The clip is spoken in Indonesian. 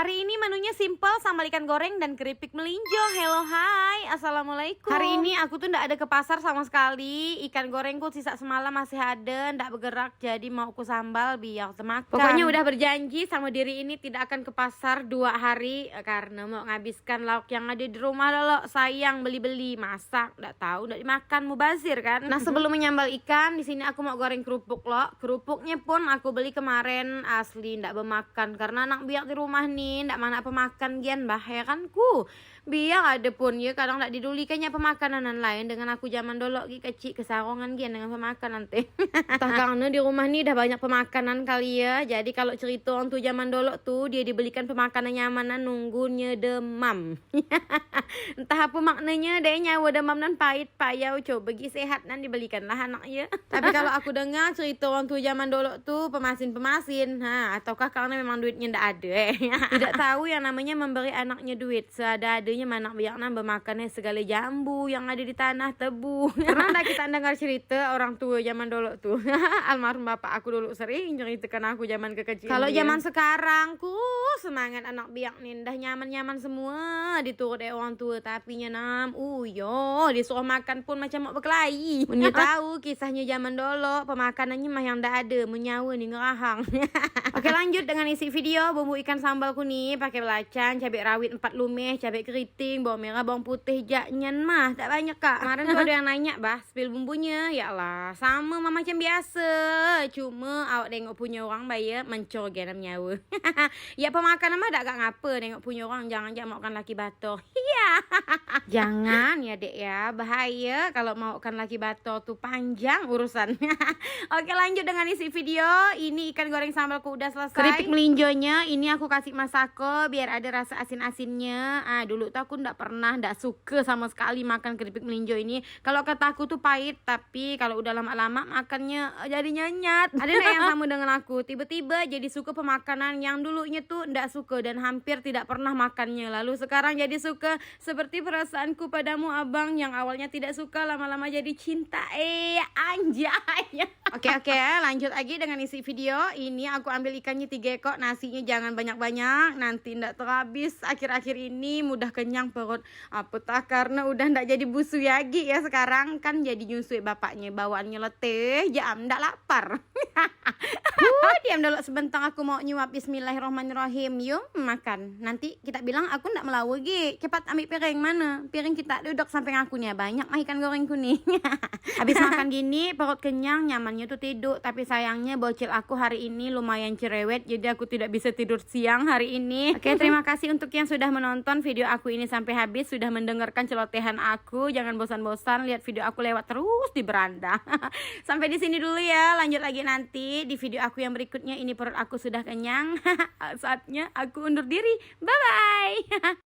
Hari ini menunya simple, sambal ikan goreng dan keripik melinjo. Hello, hai, assalamualaikum. Hari ini aku tuh ndak ada ke pasar sama sekali. Ikan gorengku sisa semalam masih ada, ndak bergerak, jadi mau aku sambal biar semakan. Pokoknya udah berjanji sama diri ini tidak akan ke pasar 2 hari karena mau nghabiskan lauk yang ada di rumah lo. Sayang beli-beli, masak, ndak tahu ndak dimakan, mubazir kan. Nah, sebelum menyambal ikan, di sini aku mau goreng kerupuk lo. Kerupuknya pun aku beli kemarin asli, ndak bemakan karena anak biak di rumah nih ndak mana pemakan gian bah ya kan ku biar ada pun ya kadang ndak didulikannya pemakanan lain dengan aku zaman dulu kecil kesarongan gian dengan pemakanan teh. Entah karena di rumah nih dah banyak pemakanan kali ya, jadi kalau cerita orang tuh zaman dulu tuh dia dibelikan pemakanan nyamanan nunggunya demam. Entah apa maknanya deh nyawa demam nan pahit payau coba bagi sehat nan dibelikan lah anak ya. Tapi kalau aku dengar cerita orang tuh zaman dulu tuh pemasin ataukah karena memang duitnya ndak ada tidak tahu yang namanya memberi anaknya duit seada-adanya mana biarnya bermakannya segala jambu yang ada di tanah tebu. Pernah ndak kita dengar cerita orang tua zaman dulu tuh? Almarhum bapak aku dulu sering ceritakan aku zaman kekecilan. Kalau zaman sekarang ku semangat anak biak nih dah nyaman-nyaman semua diturut orang tua tapi nyenam yo disuruh makan pun macam mau berkelahi. Punya tahu kisahnya zaman dulu pemakanannya mah yang ndak ada menyawa nih ngerahang. Oke, lanjut dengan isi video. Bumbu ikan sambalku nih pakai belacan, cabai rawit 4 lumeh, cabai keriting, bawang merah, bawang putih, jaknyen mah tak banyak kak. Kemarin tuh ada yang nanya bah spill bumbunya, ya lah sama mah macam biasa, cuma awak tengok punya orang bayar mencor genam nyawa. Ya pemakanan mah tak ngapa tengok punya orang, jangan makan laki bator. Iya. Jangan ya dek ya, bahaya kalau makan laki bator tuh panjang urusan. Oke, lanjut dengan isi video. Ini ikan goreng sambalku udah selesai. Keripik melinjonya ini aku kasih masako biar ada rasa asin-asinnya. Dulu tuh aku ndak suka sama sekali makan keripik melinjo ini. Kalau kata aku tuh pahit, tapi kalau udah lama-lama makannya jadi nyanyat. Ada yang sama dengan aku, tiba-tiba jadi suka pemakanan yang dulunya tuh ndak suka dan hampir tidak pernah makannya. Lalu sekarang jadi suka, seperti perasaanku padamu abang yang awalnya tidak suka lama-lama jadi cinta. Anjay. Oke, lanjut lagi dengan isi video. Ini aku ambil ikannya 3 ekor, nasinya jangan banyak-banyak, nanti ndak terhabis. Akhir-akhir ini mudah kenyang perut. Apatah karena udah ndak jadi busu lagi ya sekarang kan jadi nyusui bapaknya bawaannya letih, jam ndak lapar. Diam dulu sebentar aku mau nyuap. Bismillahirrahmanirrahim. Yuk makan. Nanti kita bilang aku ndak melawa gi. Cepat ambil piring mana? Piring kita duduk samping aku nih. Banyak mah ikan goreng kuning. Habis makan gini perut kenyang, nyamannya tuh tidur. Tapi sayangnya bocil aku hari ini lumayan cerewet, jadi aku tidak bisa tidur siang hari ini. Oke, terima kasih untuk yang sudah menonton video aku ini sampai habis, sudah mendengarkan celotehan aku. Jangan bosan-bosan lihat video aku lewat terus di beranda. Sampai di sini dulu ya. Lanjut lagi nanti di video aku yang berikutnya. Ini perut aku sudah kenyang. Saatnya aku undur diri. Bye bye.